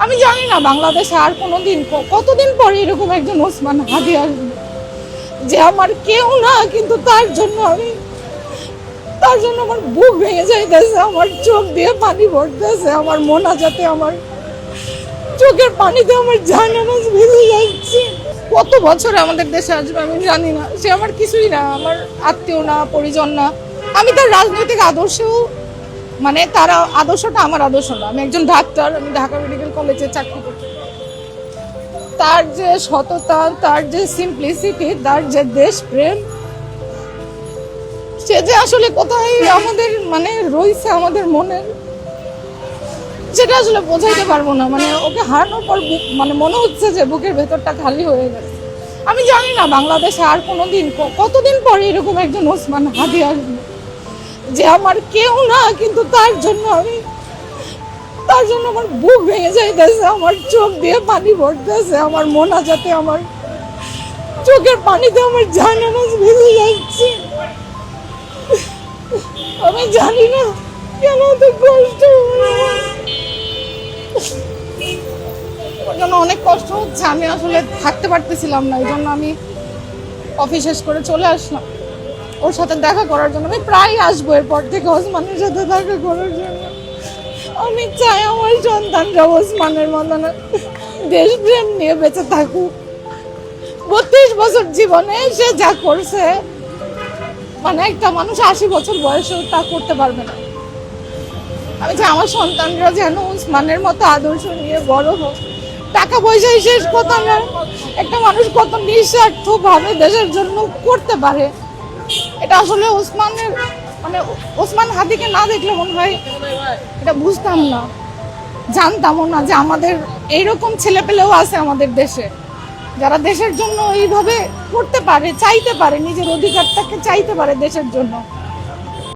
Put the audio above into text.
আমি জানি না বাংলাদেশে আর কোনোদিন কতদিন পরে এরকম একজন ওসমান হাদি আসবে যে আমার কেউ না, কিন্তু তার জন্য আমার বুক ভেঙে যাইতেছে, আমার চোখ দিয়ে পানি পড়তেছে, আমার মোনাজাতে আমার চোখের পানিতে আমার জানামাজ ভেঙে যাচ্ছে। কত বছর আমাদের দেশে আসবে আমি জানি না, সে আমার কিছুই না, আমার আত্মীয় না, পরিজন না। আমি তার রাজনৈতিক আদর্শেও মানে তার আদর্শটা আমার আদর্শ না। আমি একজন ডাক্তার, আমি ঢাকা মেডিকেল কলেজে চাকরি করি। তার যে সততা, তার যে সিম্পলিসিটি, তার যে দেশপ্রেম, সে যে আসলে কোথায় আমাদের মানে রয়েছে আমাদের মনে, সেটা আসলে বোঝাইতে পারবো না। মানে ওকে হারানোর পর মানে মনে হচ্ছে যে বুকের ভেতরটা খালি হয়ে গেছে। আমি জানি না বাংলাদেশে আর কোনোদিন কতদিন পরে এরকম একজন ওসমান হাদি আসবে যে আমার কেউ না, কিন্তু তার জন্য আমার বুক ভেঙে যাইতেছে, আমার চোখ দিয়ে পানি পড়তেছে, আমার মোনাজাতে আমার চোখের পানিতে আমার জানামাজ ভেঙে যাচ্ছে। আমি জানি না কেন তো কষ্ট, ওর জন্য অনেক কষ্ট হচ্ছে। আমি আসলে থাকতে পারতেছিলাম না, এই জন্য আমি অফিস শেষ করে চলে আসলাম ওর সাথে দেখা করার জন্য। আমি প্রায় আসবো এরপর থেকে ওসমানের সাথে দেখা করার জন্য। আমি চাই আমার সন্তানরা ওসমানের মতন দেশপ্রেম নিয়ে বেঁচে থাকুক। 32 বছর জীবনে সে যা করছে, মানে একটা মানুষ 80 বছর বয়সেও তা করতে পারবে না। আমি চাই আমার সন্তানরা যেন ওসমানের মতো আদর্শ নিয়ে বড় হোক। টাকা পয়সাই শেষ কথা না, একটা মানুষ কত নিঃস্বার্থ ভাবে দেশের জন্য করতে পারে, এটা আসলে ওসমানের মানে ওসমান হাদিকে না দেখলে মনে হয় এটা বুঝতাম না, জানতামও না যে আমাদের এইরকম ছেলেপেলেও আছে আমাদের দেশে, যারা দেশের জন্য এইভাবে করতে পারে, চাইতে পারে, নিজের অধিকারটাকে চাইতে পারে দেশের জন্য।